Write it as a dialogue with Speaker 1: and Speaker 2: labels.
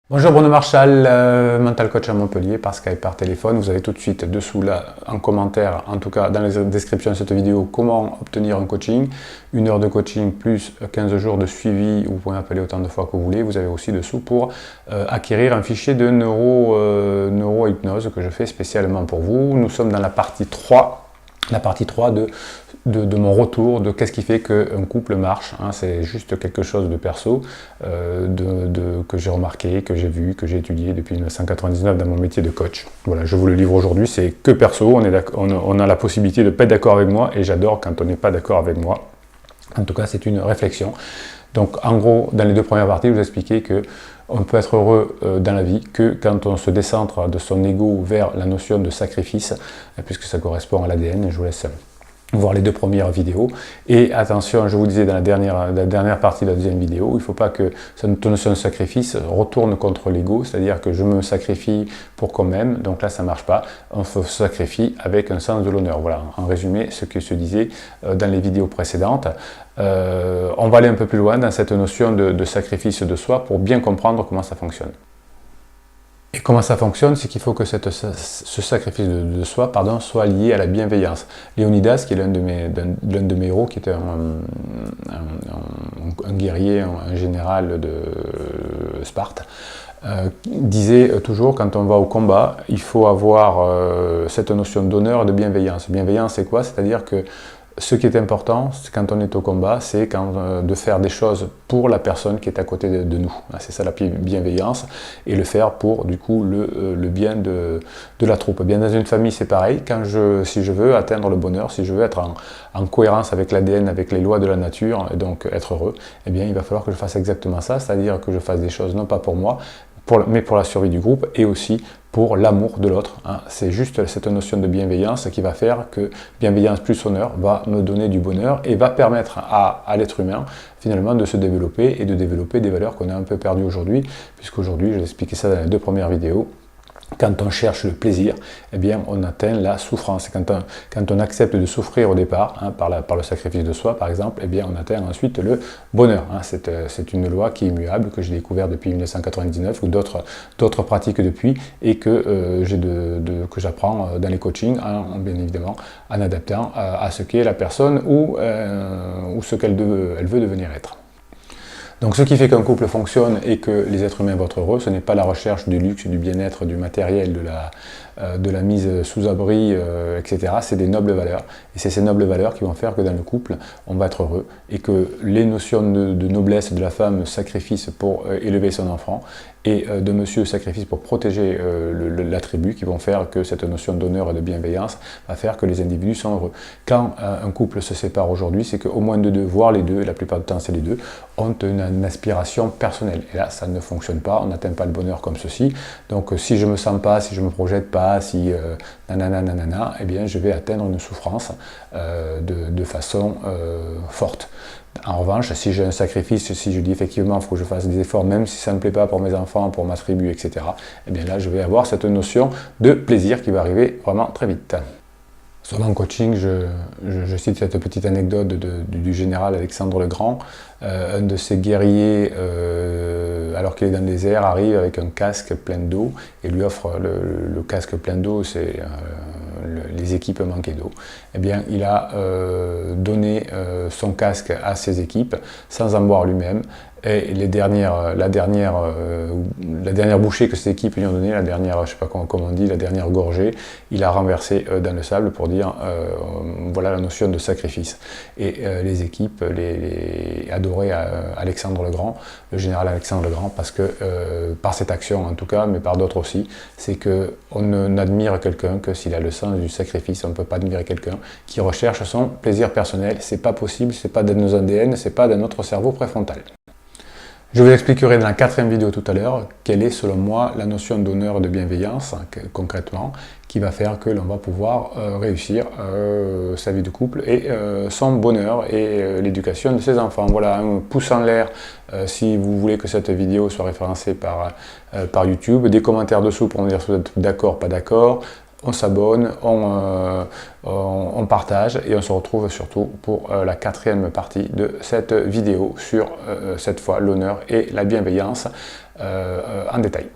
Speaker 1: Bonjour Bruno Marchal, mental coach à Montpellier, par Skype, par téléphone. Vous avez tout de suite dessous là en commentaire, en tout cas dans la description de cette vidéo, comment obtenir un coaching. 1 heure de coaching plus 15 jours de suivi, vous pouvez m'appeler autant de fois que vous voulez. Vous avez aussi dessous pour acquérir un fichier de neuro-hypnose que je fais spécialement pour vous. Nous sommes dans la partie 3. La partie 3 de mon retour, de qu'est-ce qui fait qu'un couple marche, hein, c'est juste quelque chose de perso, que j'ai remarqué, que j'ai vu, que j'ai étudié depuis 1999 dans mon métier de coach. Voilà, je vous le livre aujourd'hui, c'est que perso, on a la possibilité de ne pas être d'accord avec moi, et j'adore quand on n'est pas d'accord avec moi. En tout cas, c'est une réflexion. Donc, en gros, dans les 2 premières parties, je vous expliquais que on peut être heureux dans la vie que quand on se décentre de son ego vers la notion de sacrifice, puisque ça correspond à l'ADN. Je vous laisse voir les 2 premières vidéos. Et attention, je vous disais dans la dernière partie de la deuxième vidéo, il ne faut pas que cette notion de sacrifice retourne contre l'ego, c'est-à-dire que je me sacrifie pour qu'on m'aime, donc là ça ne marche pas. On se sacrifie avec un sens de l'honneur. Voilà, en résumé, ce que je disais dans les vidéos précédentes. On va aller un peu plus loin dans cette notion de sacrifice de soi pour bien comprendre comment ça fonctionne. Et comment ça fonctionne, c'est qu'il faut que ce sacrifice de soi soit lié à la bienveillance. Léonidas, qui est l'un de mes héros, qui était un guerrier, un général de Sparte, disait toujours, quand on va au combat, il faut avoir cette notion d'honneur et de bienveillance. Bienveillance, c'est quoi? C'est-à-dire que ce qui est important, c'est quand on est au combat, c'est de faire des choses pour la personne qui est à côté de nous. C'est ça la bienveillance, et le faire pour du coup le bien de la troupe. Bien dans une famille, c'est pareil. Si je veux atteindre le bonheur, si je veux être en cohérence avec l'ADN, avec les lois de la nature, et donc être heureux, eh bien il va falloir que je fasse exactement ça, c'est-à-dire que je fasse des choses non pas pour moi, mais pour la survie du groupe, et aussi pour l'amour de l'autre. C'est juste cette notion de bienveillance qui va faire que bienveillance plus honneur va me donner du bonheur et va permettre à l'être humain finalement de se développer et de développer des valeurs qu'on a un peu perdues aujourd'hui, puisqu'aujourd'hui, je vais expliquer ça dans les 2 premières vidéos. Quand on cherche le plaisir, eh bien, on atteint la souffrance. Quand on accepte de souffrir au départ, par le sacrifice de soi, par exemple, eh bien, on atteint ensuite le bonheur. C'est une loi qui est immuable, que j'ai découvert depuis 1999, ou d'autres pratiques depuis, et que j'apprends dans les coachings, bien évidemment, en adaptant à ce qu'est la personne ou ce qu'elle veut devenir être. Donc ce qui fait qu'un couple fonctionne et que les êtres humains vont être heureux, ce n'est pas la recherche du luxe, du bien-être, du matériel, de la mise sous abri, etc. C'est des nobles valeurs. Et c'est ces nobles valeurs qui vont faire que dans le couple, on va être heureux. Et que les notions de noblesse de la femme, sacrifice pour élever son enfant, et de monsieur, sacrifice pour protéger la tribu, qui vont faire que cette notion d'honneur et de bienveillance va faire que les individus sont heureux. Quand un couple se sépare aujourd'hui, c'est qu'au moins de 2, voire les 2, et la plupart du temps c'est les 2, ont une aspiration personnelle. Et là, ça ne fonctionne pas, on n'atteint pas le bonheur comme ceci. Donc si je ne me sens pas, si je ne me projette pas, si nanana, eh bien je vais atteindre une souffrance de façon forte. En revanche, si j'ai un sacrifice, si je dis effectivement il faut que je fasse des efforts, même si ça ne me plaît pas pour mes enfants, pour ma tribu, etc., eh bien là je vais avoir cette notion de plaisir qui va arriver vraiment très vite. Sur mon coaching, je cite cette petite anecdote du général Alexandre le Grand. Un de ces guerriers, alors qu'il est dans le désert, arrive avec un casque plein d'eau et lui offre le casque plein d'eau, c'est les équipes manquaient d'eau. Eh bien, il a donné son casque à ses équipes sans en boire lui-même. Et la dernière bouchée que ces équipes lui ont donnée, la dernière, je sais pas comment on dit, la dernière gorgée, il a renversé dans le sable pour dire voilà la notion de sacrifice. Et les équipes adoraient Alexandre le Grand, le général Alexandre le Grand, parce que par cette action en tout cas, mais par d'autres aussi, c'est qu'on n'admire quelqu'un que s'il a le sens du sacrifice. On ne peut pas admirer quelqu'un qui recherche son plaisir personnel. C'est pas possible, c'est pas dans nos ADN, c'est pas dans notre cerveau préfrontal. Je vous expliquerai dans la 4e vidéo tout à l'heure quelle est selon moi la notion d'honneur et de bienveillance concrètement qui va faire que l'on va pouvoir réussir sa vie de couple et son bonheur et l'éducation de ses enfants. Voilà, un pouce en l'air si vous voulez que cette vidéo soit référencée par YouTube, des commentaires dessous pour me dire si vous êtes d'accord, pas d'accord, on s'abonne, on partage et on se retrouve surtout pour la 4e partie de cette vidéo sur cette fois l'honneur et la bienveillance en détail.